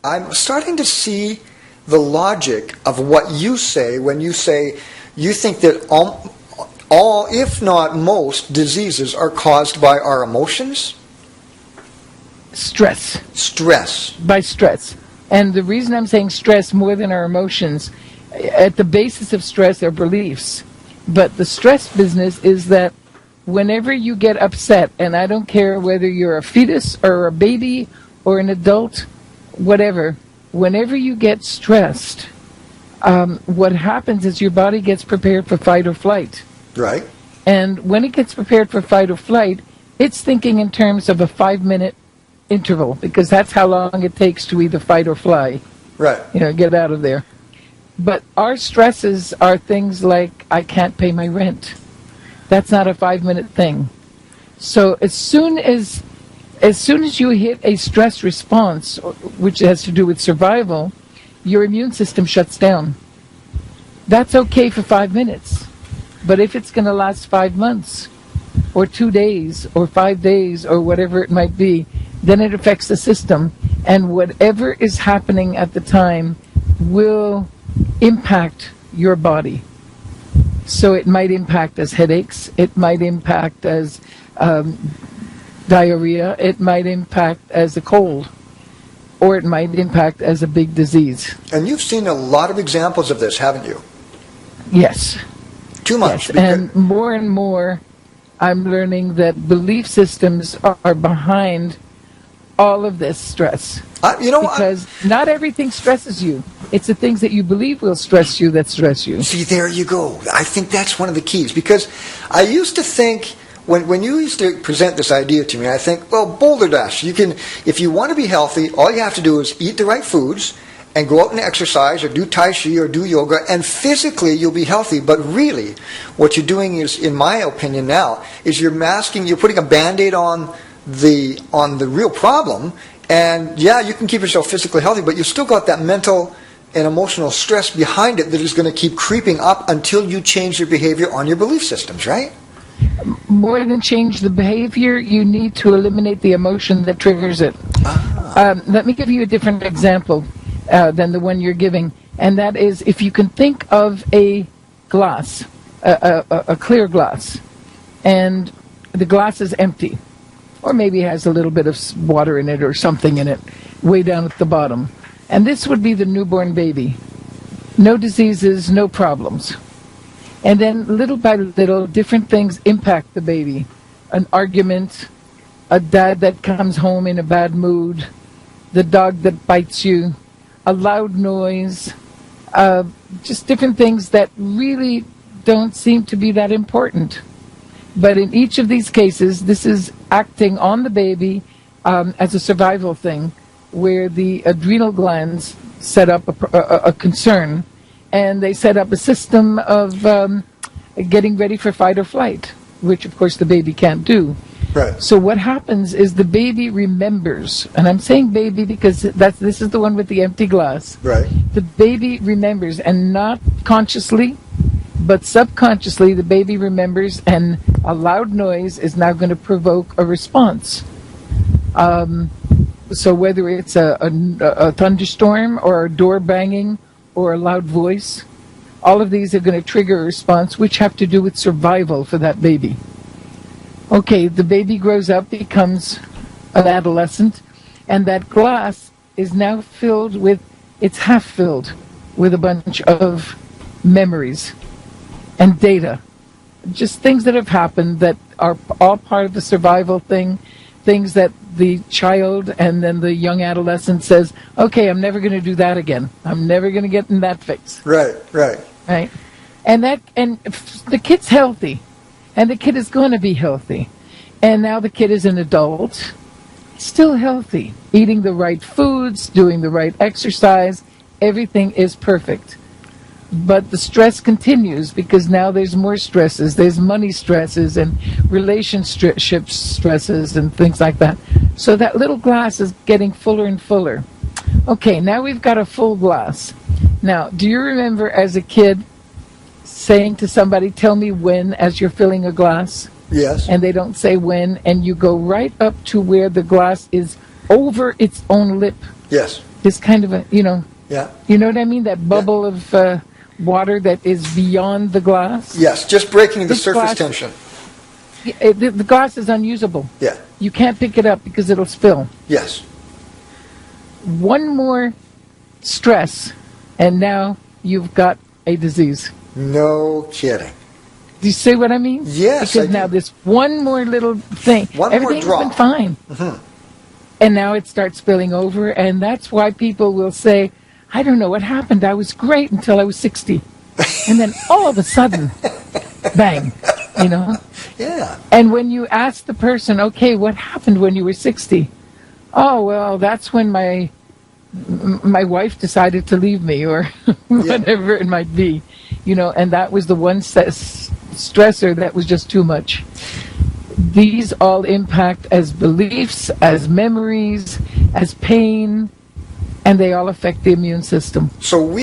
I'm starting to see the logic of what you say when you say you think that all, if not most, diseases are caused by our emotions? Stress. Stress. By stress. And the reason I'm saying stress more than our emotions, at the basis of stress are beliefs. But the stress business is that whenever you get upset, and I don't care whether you're a fetus or a baby or an adult, whatever, whenever you get stressed, what happens is your body gets prepared for fight or flight. Right. And when it gets prepared for fight or flight, it's thinking in terms of a 5-minute interval, because that's how long it takes to either fight or fly. Right. Get out of there. But our stresses are things like, I can't pay my rent. That's not a 5-minute thing. So as soon as you hit a stress response, which has to do with survival, your immune system shuts down. That's okay for 5 minutes. But if it's going to last 5 months, or 2 days, or 5 days, or whatever it might be, then it affects the system. And whatever is happening at the time will impact your body. So it might impact as headaches, it might impact as diarrhea, it might impact as a cold, or it might impact as a big disease. And you've seen a lot of examples of this, haven't you? Yes. Too much. Yes. And more, I'm learning that belief systems are behind all of this stress. Because not everything stresses you. It's the things that you believe will stress you that stress you. See, there you go. I think that's one of the keys. Because I used to think, when you used to present this idea to me, I think, well, Boulder Dash, if you want to be healthy, all you have to do is eat the right foods and go out and exercise or do Tai Chi or do yoga, and physically you'll be healthy. But really, what you're doing is, in my opinion now, is you're putting a Band-Aid on the real problem. And yeah, you can keep yourself physically healthy, but you've still got that mental and emotional stress behind it that is going to keep creeping up until you change your behavior on your belief systems, right? More than change the behavior, you need to eliminate the emotion that triggers it. Let me give you a different example than the one you're giving, and that is, if you can think of a glass, a clear glass, and the glass is empty, or maybe it has a little bit of water in it or something in it, way down at the bottom. And this would be the newborn baby. No diseases, no problems. And then little by little, different things impact the baby. An argument, a dad that comes home in a bad mood, the dog that bites you, a loud noise, just different things that really don't seem to be that important. But in each of these cases, this is acting on the baby as a survival thing, where the adrenal glands set up a concern, and they set up a system of getting ready for fight or flight, which of course the baby can't do. Right. So what happens is the baby remembers, and I'm saying baby because this is the one with the empty glass. Right. The baby remembers, and not consciously, but subconsciously the baby remembers, and a loud noise is now going to provoke a response. So whether it's a thunderstorm or a door banging or a loud voice, all of these are going to trigger a response which have to do with survival for that baby. Okay, the baby grows up, becomes an adolescent, and that glass is now it's half filled with a bunch of memories and data. Just things that have happened that are all part of the survival thing, things that the child and then the young adolescent says, okay, I'm never going to do that again. I'm never going to get in that fix. Right. And the kid's healthy, and the kid is going to be healthy. And now the kid is an adult, still healthy, eating the right foods, doing the right exercise, everything is perfect. But the stress continues because now there's more stresses. There's money stresses and relationship stresses and things like that. So that little glass is getting fuller and fuller. Okay, now we've got a full glass. Now, do you remember as a kid saying to somebody, tell me when, as you're filling a glass? Yes. And they don't say when, and you go right up to where the glass is over its own lip. Yes. this kind of a, Yeah. you know what I mean? That bubble of water that is beyond the glass. Yes, just breaking the This surface glass- tension. The glass is unusable. Yeah. You can't pick it up because it'll spill. Yes. One more stress, and now you've got a disease. No kidding. Do you see what I mean? Yes, Because I now do. this one more little thing, One more everything's drop. been fine. And now it starts spilling over, and that's why people will say, I don't know what happened. I was great until I was 60. And then all of a sudden, bang, Yeah. And when you ask the person, okay, what happened when you were 60? Oh, well, that's when my wife decided to leave me, or whatever it might be, and that was the one stressor that was just too much. These all impact as beliefs, as memories, as pain, and they all affect the immune system. So we